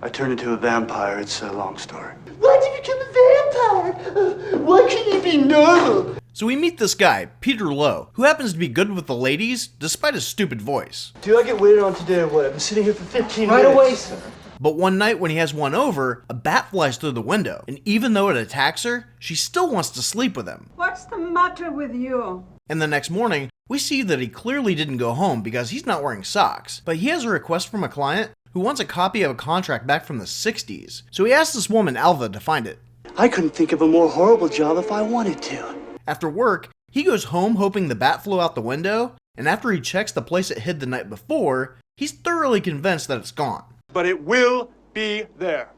I turned into a vampire. It's a long story. Why did you become a vampire? Why can't you be normal? So we meet this guy, Peter Lowe, who happens to be good with the ladies, despite his stupid voice. Do I get waited on today or what? I've been sitting here for 15 Right minutes. away, sir. But one night when he has one over, a bat flies through the window, and even though it attacks her, she still wants to sleep with him. What's the matter with you? And the next morning, we see that he clearly didn't go home because he's not wearing socks, but he has a request from a client who wants a copy of a contract back from the 60s. So he asks this woman, Alva, to find it. I couldn't think of a more horrible job if I wanted to. After work, he goes home hoping the bat flew out the window, and after he checks the place it hid the night before, he's thoroughly convinced that it's gone. But it will be there.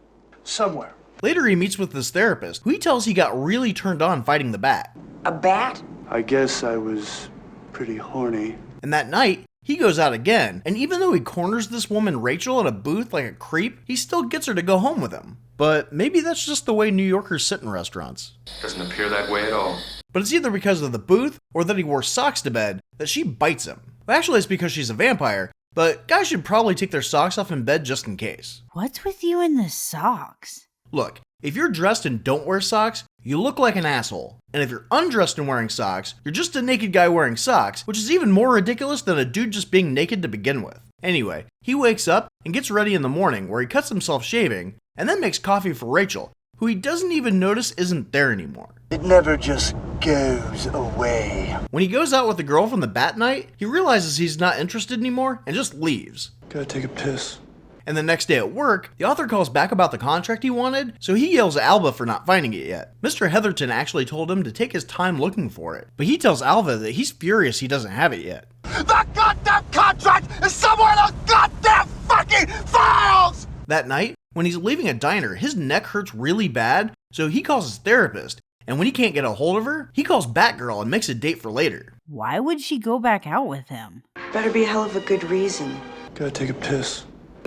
Somewhere. Later he meets with his therapist, who he tells he got really turned on fighting the bat. A bat? I guess I was pretty horny. And that night, he goes out again, and even though he corners this woman Rachel at a booth like a creep, he still gets her to go home with him. But maybe that's just the way New Yorkers sit in restaurants. Doesn't appear that way at all. But it's either because of the booth, or that he wore socks to bed, that she bites him. Well, actually it's because she's a vampire, but guys should probably take their socks off in bed just in case. What's with you and the socks? Look, if you're dressed and don't wear socks, you look like an asshole. And if you're undressed and wearing socks, you're just a naked guy wearing socks, which is even more ridiculous than a dude just being naked to begin with. Anyway, he wakes up and gets ready in the morning where he cuts himself shaving, and then makes coffee for Rachel, who he doesn't even notice isn't there anymore. It never just goes away. When he goes out with the girl from the bat night, he realizes he's not interested anymore and just leaves. Gotta take a piss. And the next day at work, the author calls back about the contract he wanted, so he yells at Alva for not finding it yet. Mr. Heatherton actually told him to take his time looking for it, but he tells Alva that he's furious he doesn't have it yet. The goddamn contract is somewhere in those goddamn fucking files! That night, when he's leaving a diner, his neck hurts really bad, so he calls his therapist, and when he can't get a hold of her, he calls Batgirl and makes a date for later. Why would she go back out with him? Better be a hell of a good reason. Gotta take a piss.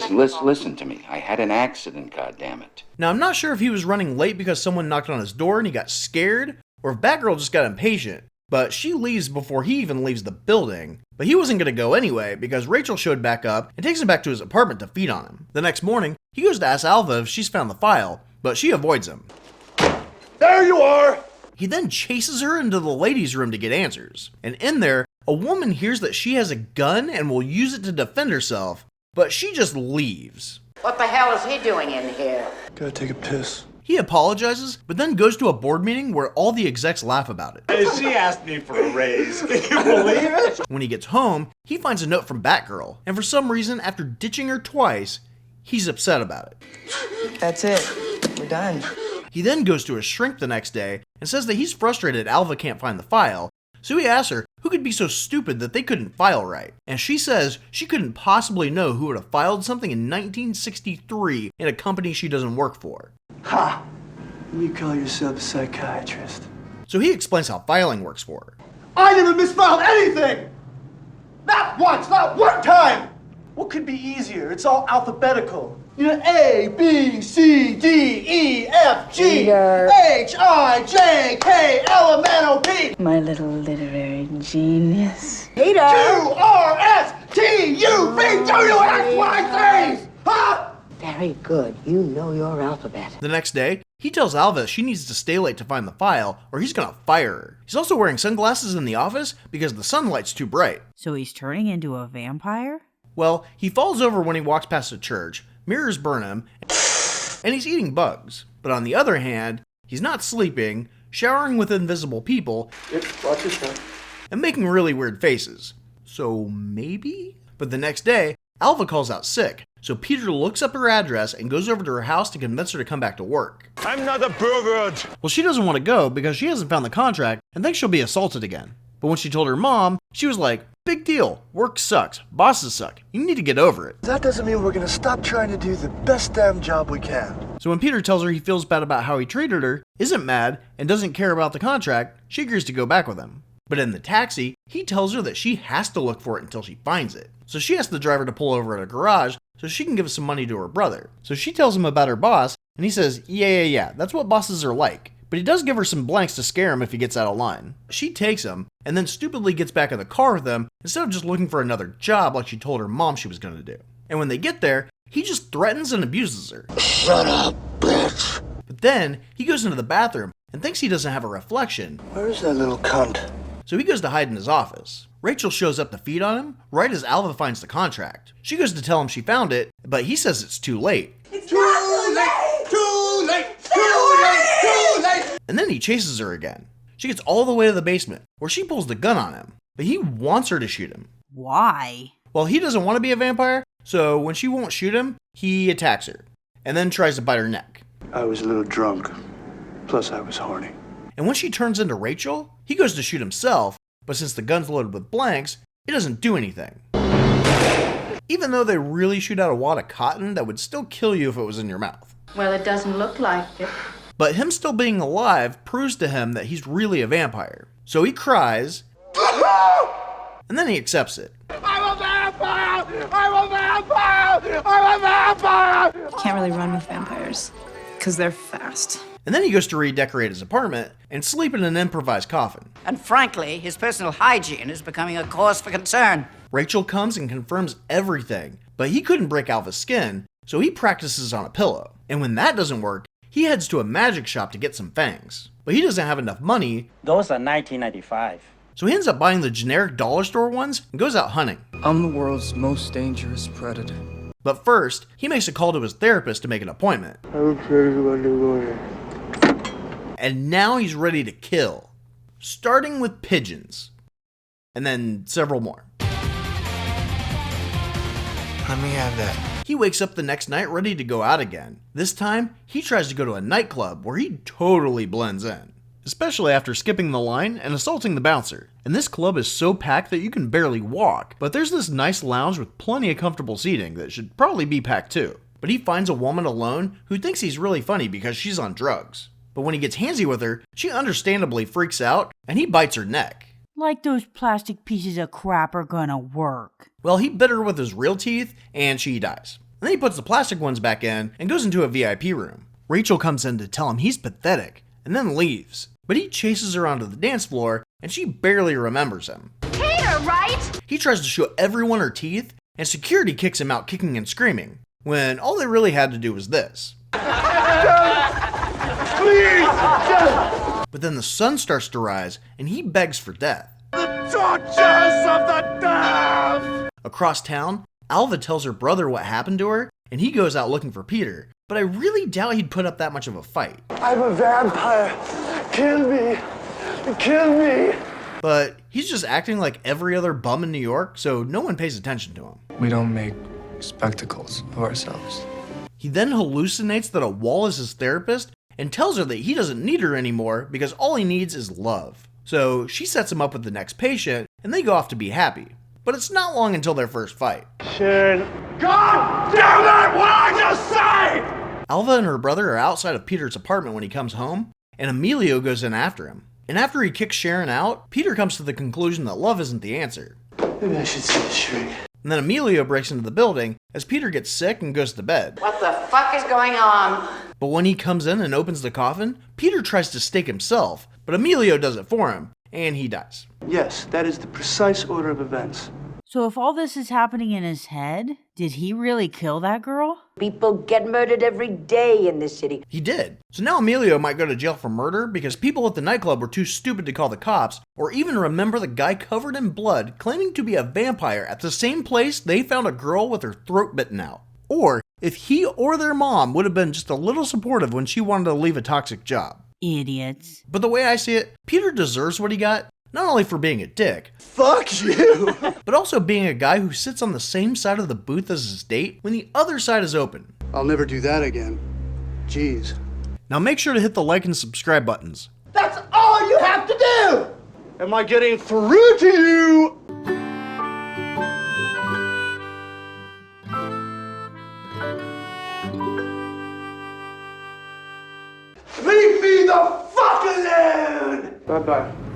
Listen to me. I had an accident, goddammit. Now, I'm not sure if he was running late because someone knocked on his door and he got scared, or if Batgirl just got impatient, but she leaves before he even leaves the building. But he wasn't going to go anyway because Rachel showed back up and takes him back to his apartment to feed on him. The next morning, he goes to ask Alva if she's found the file, but she avoids him. There you are! He then chases her into the ladies' room to get answers, and in there, a woman hears that she has a gun and will use it to defend herself, but she just leaves. What the hell is he doing in here? Gotta take a piss. He apologizes, but then goes to a board meeting where all the execs laugh about it. Hey, she asked me for a raise. Can you believe it? When he gets home, he finds a note from Batgirl, and for some reason, after ditching her twice, he's upset about it. That's it. We're done. He then goes to his shrink the next day and says that he's frustrated Alva can't find the file, so he asks her who could be so stupid that they couldn't file right. And she says she couldn't possibly know who would have filed something in 1963 in a company she doesn't work for. Ha! You call yourself a psychiatrist. So he explains how filing works for her. I never misfiled anything! Not once, not one time! What could be easier? It's all alphabetical. You know, A, B, C, D, E, F, G, Peter. H, I, J, K, L, M, N, O, P, My little literary genius. Q, R, S, T, U, V, W, X, Y, Z! Huh? Very good. You know your alphabet. The next day, he tells Alva she needs to stay late to find the file or he's gonna fire her. He's also wearing sunglasses in the office because the sunlight's too bright. So he's turning into a vampire? Well, he falls over when he walks past a church, mirrors burn him, and he's eating bugs. But on the other hand, he's not sleeping, showering with invisible people, Watch yourself. and making really weird faces. So maybe? But the next day, Alva calls out sick, so Peter looks up her address and goes over to her house to convince her to come back to work. I'm not a pervert. Well, she doesn't want to go because she hasn't found the contract and thinks she'll be assaulted again. But when she told her mom, she was like, big deal, work sucks, bosses suck, you need to get over it. That doesn't mean we're gonna stop trying to do the best damn job we can. So when Peter tells her he feels bad about how he treated her, isn't mad, and doesn't care about the contract, she agrees to go back with him. But in the taxi, he tells her that she has to look for it until she finds it. So she asks the driver to pull over at a garage so she can give some money to her brother. So she tells him about her boss, and he says, yeah, that's what bosses are like. But he does give her some blanks to scare him if he gets out of line. She takes him, and then stupidly gets back in the car with him instead of just looking for another job like she told her mom she was going to do. And when they get there, he just threatens and abuses her. Shut up, bitch. But then he goes into the bathroom and thinks he doesn't have a reflection, Where's that little cunt? so he goes to hide in his office. Rachel shows up to feed on him right as Alva finds the contract. She goes to tell him she found it, but he says it's too late. And then he chases her again. She gets all the way to the basement, where she pulls the gun on him, but he wants her to shoot him. Why? Well, he doesn't want to be a vampire, so when she won't shoot him, he attacks her, and then tries to bite her neck. I was a little drunk. Plus, I was horny. And when she turns into Rachel, he goes to shoot himself, but since the gun's loaded with blanks, it doesn't do anything. Even though they really shoot out a wad of cotton that would still kill you if it was in your mouth. Well, it doesn't look like it. But him still being alive proves to him that he's really a vampire. So he cries, and then he accepts it. I'm a vampire! I'm a vampire! I'm a vampire! Can't really run with vampires, because they're fast. And then he goes to redecorate his apartment and sleep in an improvised coffin. And frankly, his personal hygiene is becoming a cause for concern. Rachel comes and confirms everything, but he couldn't break Alva's skin, so he practices on a pillow. And when that doesn't work, he heads to a magic shop to get some fangs. But he doesn't have enough money. Those are $19.95. So he ends up buying the generic dollar store ones and goes out hunting. I'm the world's most dangerous predator. But first, he makes a call to his therapist to make an appointment. I'm afraid of underwater. And now he's ready to kill. Starting with pigeons. And then several more. Let me have that. He wakes up the next night ready to go out again. This time, he tries to go to a nightclub where he totally blends in. Especially after skipping the line and assaulting the bouncer. And this club is so packed that you can barely walk, but there's this nice lounge with plenty of comfortable seating that should probably be packed too. But he finds a woman alone who thinks he's really funny because she's on drugs. But when he gets handsy with her, she understandably freaks out and he bites her neck. Like those plastic pieces of crap are gonna work. Well, he bit her with his real teeth and she dies. And then he puts the plastic ones back in and goes into a VIP room. Rachel comes in to tell him he's pathetic and then leaves. But he chases her onto the dance floor and she barely remembers him. Peter, right? He tries to show everyone her teeth and security kicks him out kicking and screaming, when all they really had to do was this. Please! But then the sun starts to rise and he begs for death. The tortures of the damned! Across town, Alva tells her brother what happened to her and he goes out looking for Peter, but I really doubt he'd put up that much of a fight. I'm a vampire. Kill me. Kill me. But he's just acting like every other bum in New York, so no one pays attention to him. We don't make spectacles of ourselves. He then hallucinates that a wall is his therapist and tells her that he doesn't need her anymore because all he needs is love. So she sets him up with the next patient and they go off to be happy. But it's not long until their first fight. Sharon. God damn it! What I just say! Alva and her brother are outside of Peter's apartment when he comes home, and Emilio goes in after him. And after he kicks Sharon out, Peter comes to the conclusion that love isn't the answer. Maybe I should see the shrink. And then Emilio breaks into the building as Peter gets sick and goes to bed. What the fuck is going on? But when he comes in and opens the coffin, Peter tries to stake himself, but Emilio does it for him, and he dies. Yes, that is the precise order of events. So if all this is happening in his head, did he really kill that girl? People get murdered every day in this city. He did. So now Emilio might go to jail for murder because people at the nightclub were too stupid to call the cops or even remember the guy covered in blood claiming to be a vampire at the same place they found a girl with her throat bitten out. Or if he or their mom would have been just a little supportive when she wanted to leave a toxic job. Idiots. But the way I see it, Peter deserves what he got, not only for being a dick, Fuck you! but also being a guy who sits on the same side of the booth as his date when the other side is open. I'll never do that again. Jeez. Now make sure to hit the like and subscribe buttons. That's all you have to do! Am I getting through to you? Leave me the fuck alone! Bye-bye.